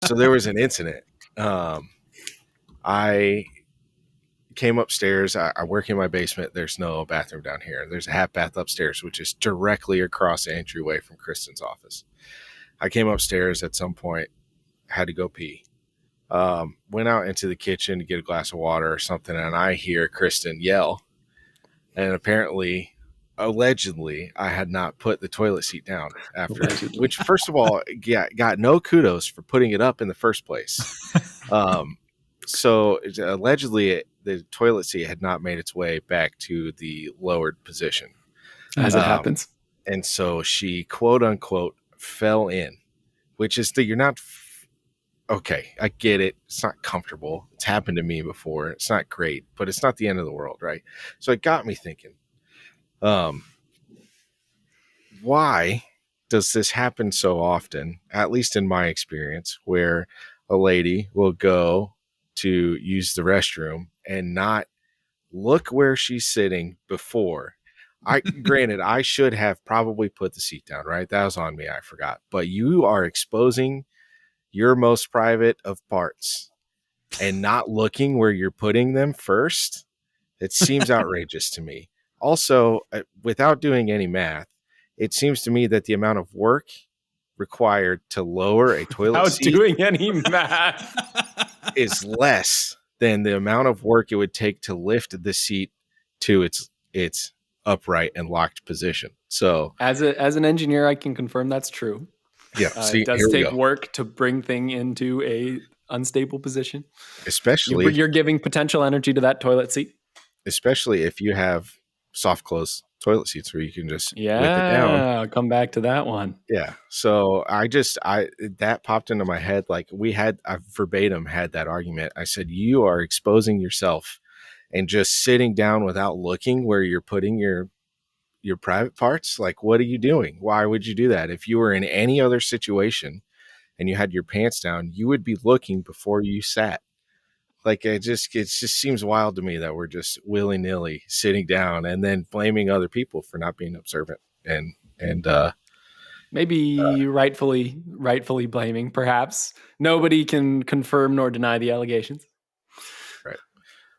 So there was an incident. I came upstairs. I work in my basement. There's no bathroom down here. There's a half bath upstairs, which is directly across the entryway from Kristen's office. I came upstairs at some point, had to go pee. Went out into the kitchen to get a glass of water or something, and I hear Kristen yell. And apparently, allegedly, I had not put the toilet seat down after, which, first of all, got no kudos for putting it up in the first place. So allegedly, the toilet seat had not made its way back to the lowered position. As it happens. And so she, quote unquote, fell in, which is that you're not... Okay, I get it. It's not comfortable. It's happened to me before. It's not great, but it's not the end of the world, right? So it got me thinking, why does this happen so often, at least in my experience, where a lady will go to use the restroom and not look where she's sitting before? Granted, I should have probably put the seat down, right? That was on me. I forgot. But you are exposing your most private of parts and not looking where you're putting them first. It seems outrageous to me. Also, without doing any math, it seems to me that the amount of work required to lower a toilet seat doing any math is less than the amount of work it would take to lift the seat to its upright and locked position. So as an engineer, I can confirm that's true. Yeah, it does take work to bring thing into a unstable position. Especially you're giving potential energy to that toilet seat. Especially if you have soft close toilet seats where you can just whip it down. I'll come back to that one. Yeah. So that popped into my head. Like I verbatim had that argument. I said, you are exposing yourself and just sitting down without looking where you're putting your private parts. Like, what are you doing? Why would you do that? If you were in any other situation and you had your pants down, you would be looking before you sat. Like, it just seems wild to me that we're just willy-nilly sitting down and then blaming other people for not being observant and maybe rightfully blaming. Perhaps nobody can confirm nor deny the allegations. Right.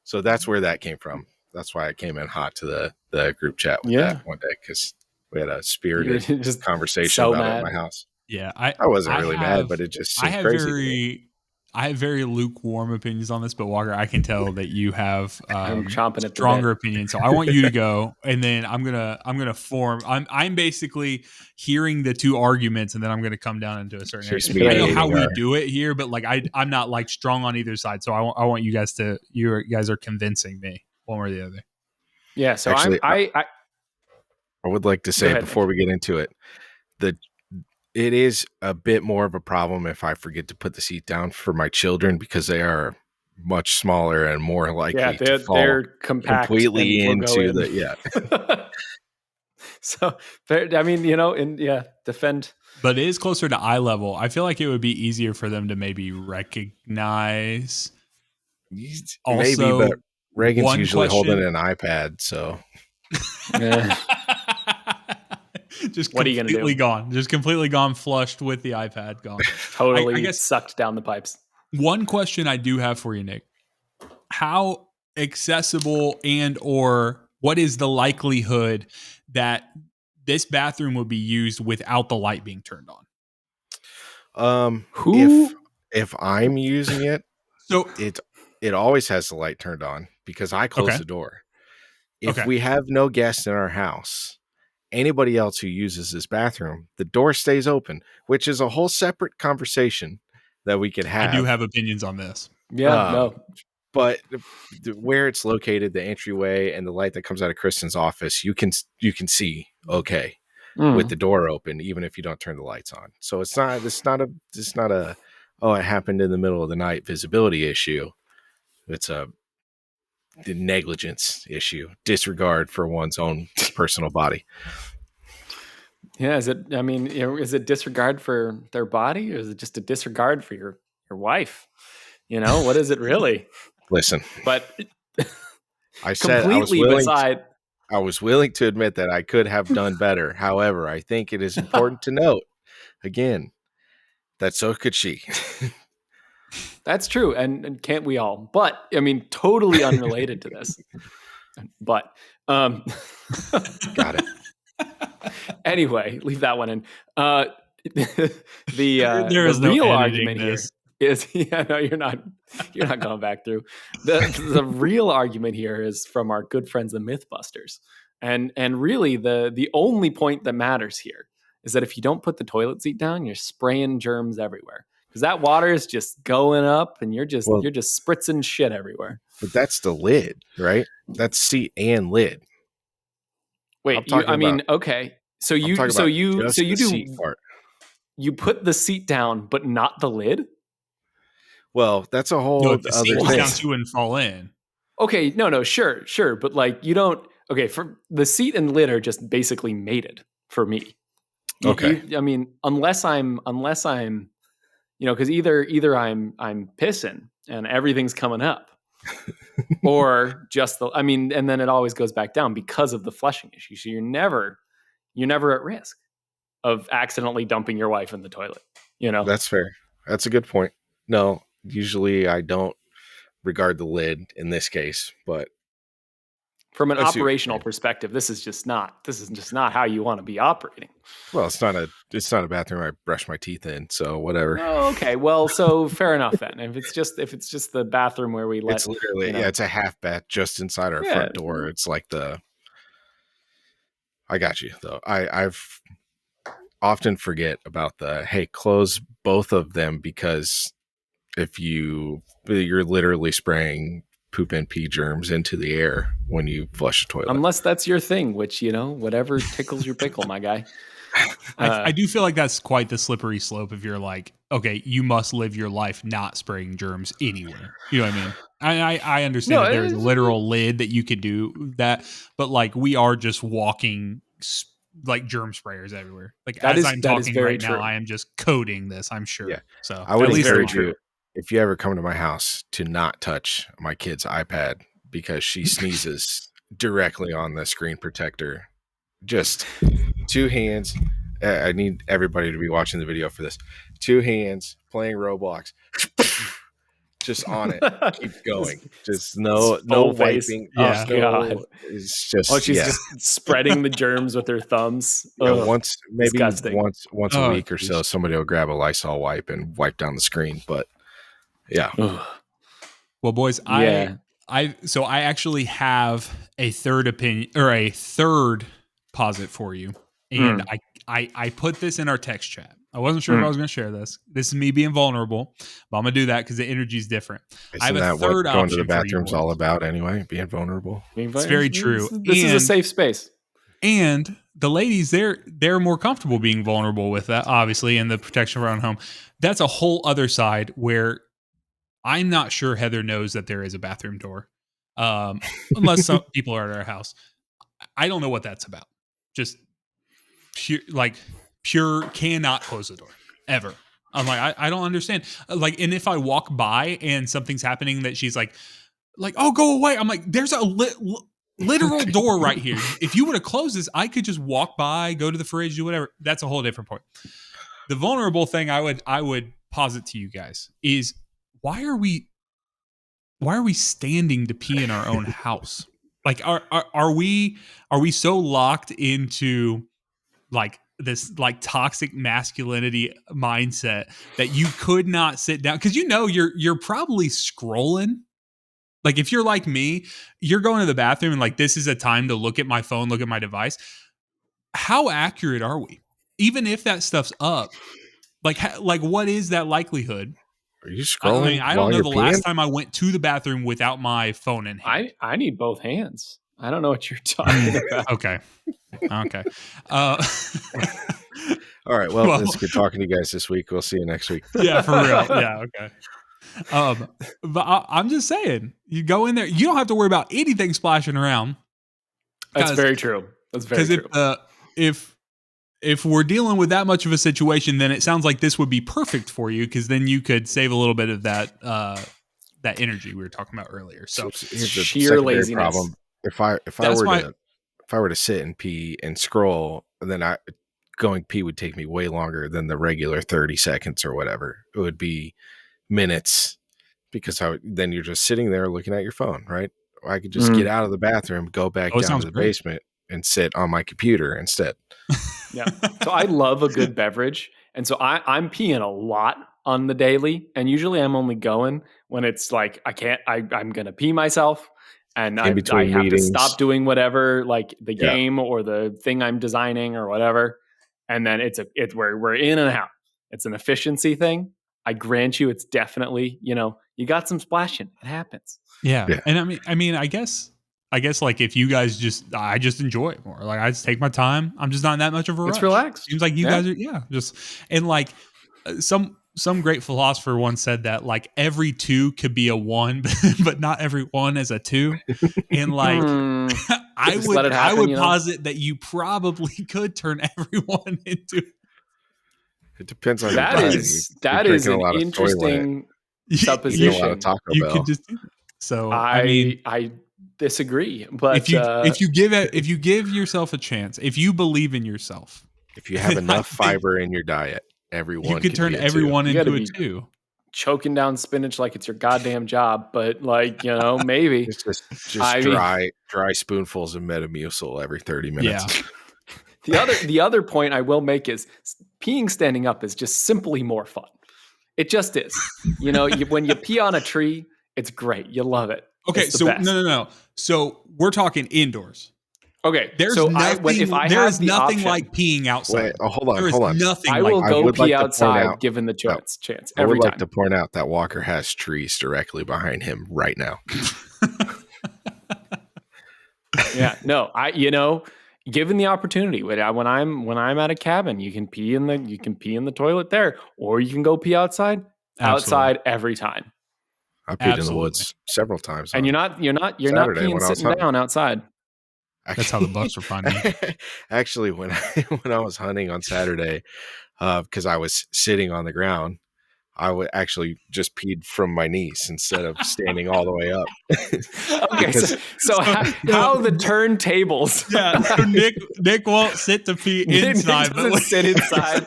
So that's where that came from. That's why I came in hot to the group chat with that one day, because we had a spirited conversation about it at my house. Yeah, I wasn't really mad, but it just seemed crazy. I have very lukewarm opinions on this, but Walker, I can tell that you have I'm chomping at stronger opinions. So I want you to go, and then I'm gonna form. I'm basically hearing the two arguments, and then I'm gonna come down into a certain area. I know how we do it here, but like I'm not like strong on either side. So I want you guys to. You guys are convincing me one way or the other. Yeah. So actually, I would like to say before we get into it, it is a bit more of a problem if I forget to put the seat down for my children, because they are much smaller and more likely to fall they're compact completely into the So, I mean, defend. But it is closer to eye level. I feel like it would be easier for them to maybe recognize. Maybe, but Reagan's usually holding an iPad, so. Just what are you going to do? Just completely gone, flushed with the iPad, gone. Totally I guess sucked down the pipes. One question I do have for you, Nick. How accessible and or what is the likelihood that this bathroom would be used without the light being turned on? If I'm using it, so it always has the light turned on because I close the door. If we have no guests in our house, anybody else who uses this bathroom, the door stays open, which is a whole separate conversation that we could have. I do have opinions on this. Yeah, but where it's located, the entryway and the light that comes out of Kristen's office, you can see with the door open, even if you don't turn the lights on. So it's not a it happened in the middle of the night visibility issue. It's the negligence issue, disregard for one's own personal body. Yeah, is it disregard for their body, or is it just a disregard for your wife? What is it really? Listen, but I said I was willing to admit that I could have done better. However, I think it is important to note again that so could she. That's true. And can't we all? But I mean, totally unrelated to this. But Got it. Anyway, leave that one in. The There is real no argument editing this. here is no, you're not going back through. The real argument here is from our good friends the Mythbusters. And really the only point that matters here is that if you don't put the toilet seat down, you're spraying germs everywhere. Because that water is just going up and you're just spritzing shit everywhere. But that's the lid, right? That's seat and lid. Wait, okay. So you do seat part. You put the seat down, but not the lid? Well, that's a whole no, if the seat other goes thing. Down to and fall in. Okay, no, sure, but like you don't. Okay, for the seat and lid are just basically mated for me. Okay. I mean, unless I'm, because either I'm pissing and everything's coming up, or just and then it always goes back down because of the flushing issue. So you're never at risk of accidentally dumping your wife in the toilet. That's fair. That's a good point. No, usually I don't regard the lid in this case, but from an operational perspective, this is just not how you want to be operating. Well, it's not a bathroom I brush my teeth in, so whatever. Oh, okay. Well, so fair enough then. If it's just the bathroom where we let, it's literally it's a half bath just inside our front door. It's like I got you though. I've often forget about close both of them, because if you're literally spraying poop and pee germs into the air when you flush a toilet. Unless that's your thing, which, whatever tickles your pickle, my guy. I do feel like that's quite the slippery slope if you're like, okay, you must live your life not spraying germs anywhere. You know what I mean? I understand that there's a literal lid that you could do that, but like we are just walking like germ sprayers everywhere. Like I'm talking right now, I am just coding this, I'm sure. Yeah. So I would encourage you, if you ever come to my house, to not touch my kid's iPad because she sneezes directly on the screen protector. Just 2 hands. I need everybody to be watching the video for this. 2 hands playing Roblox. Just on it. Keep going. Just no wiping. Yeah. God. It's just she's just spreading the germs with her thumbs. Once disgusting. once a week or so, somebody will grab a Lysol wipe and wipe down the screen. But yeah. Well, boys, I actually have a third opinion or a third posit for you. And I put this in our text chat. I wasn't sure if I was going to share this. This is me being vulnerable, but I'm going to do that because the energy is different. Isn't I have a third option. Going to the bathroom's all about anyway, being vulnerable. It's very true. This is a safe space. And the ladies, they're more comfortable being vulnerable with that, obviously, and the protection of our own home. That's a whole other side where I'm not sure Heather knows that there is a bathroom door, unless some people are at our house. I don't know what that's about. Just pure cannot close the door ever. I'm like, I don't understand. Like, and if I walk by and something's happening that she's like, oh, go away. I'm like, there's a literal door right here. If you would have closed this, I could just walk by, go to the fridge, do whatever. That's a whole different point. The vulnerable thing I would posit to you guys is why are we standing to pee in our own house? Like, are we so locked into like this like toxic masculinity mindset that you could not sit down? Because you're probably scrolling. Like if you're like me, you're going to the bathroom and like this is a time to look at my phone, look at my device. How accurate are we? Even if that stuff's up, like what is that likelihood? Are you scrolling? I don't know the last time I went to the bathroom without my phone in hand. I need both hands. I don't know what you're talking about. Okay. All right. Well, it's good talking to you guys this week. We'll see you next week. Yeah, for real. Yeah. Okay. But I'm just saying, you go in there, you don't have to worry about anything splashing around. That's very true. That's very true. If we're dealing with that much of a situation, then it sounds like this would be perfect for you because then you could save a little bit of that energy we were talking about earlier. So here's the sheer laziness. Problem. If I were to sit and pee and scroll, then going pee would take me way longer than the regular 30 seconds or whatever. It would be minutes because then you're just sitting there looking at your phone, right? I could just get out of the bathroom, go back down to the basement, and sit on my computer instead. Yeah. So I love a good beverage. And so I'm peeing a lot on the daily. And usually I'm only going when it's like, I'm going to pee myself. And I have to stop doing whatever, like the game or the thing I'm designing or whatever. And then we're in and out. It's an efficiency thing. I grant you, it's definitely, you got some splashing. It happens. Yeah. And I mean, I guess like if you guys I just enjoy it more. Like I just take my time. I'm just not in that much of a rush. It's relaxed. Seems like you guys are, and like some great philosopher once said that like every 2 could be a 1, but not every 1 is a 2. And like I would posit that you probably could turn every 1 into. It depends on that is an interesting supposition. You could just do that. So I disagree, but if you give yourself a chance, if you believe in yourself, if you have enough fiber in your diet, everyone you could turn everyone into a 2. Choking down spinach like it's your goddamn job, but like maybe it's just dry spoonfuls of Metamucil every 30 minutes. Yeah. The other point I will make is peeing standing up is just simply more fun. It just is. When you pee on a tree, it's great. You love it. Okay, so no. So we're talking indoors. Okay, there's nothing like peeing outside. Wait, hold on. Nothing. I will go pee outside given the chance. I would like to point out that Walker has trees directly behind him right now. Yeah, no, given the opportunity, when I'm at a cabin, you can pee in the toilet there, or you can go pee outside. Outside every time. I peed in the woods several times, and you're not peeing sitting down outside. That's how the Bucks were finding. Actually, when I was hunting on Saturday, because I was sitting on the ground, I would actually just peed from my knees instead of standing all the way up. Okay, so how the turntables? Yeah, so Nick won't sit to pee inside, but sit inside.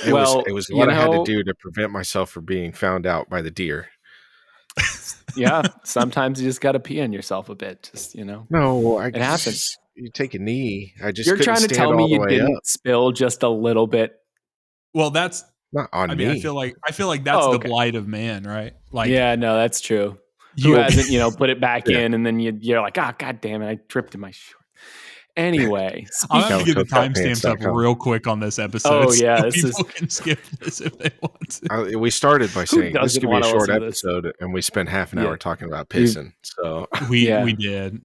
It was what I had to do to prevent myself from being found out by the deer. Yeah, sometimes you just got to pee on yourself a bit. Just no, it happens. You take a knee. You're trying to tell me you didn't spill just a little bit. Well, that's not on me. I feel like that's the blight of man, right? Like, yeah, no, that's true. Who hasn't put it back in, and then you're like, god damn it, I tripped in my short. Anyway, I'm going to give the timestamps up real quick on this episode. Oh yeah, so people can skip this if they want to. We started by saying this could be a short episode, and we spent half an hour talking about pissing. So we did.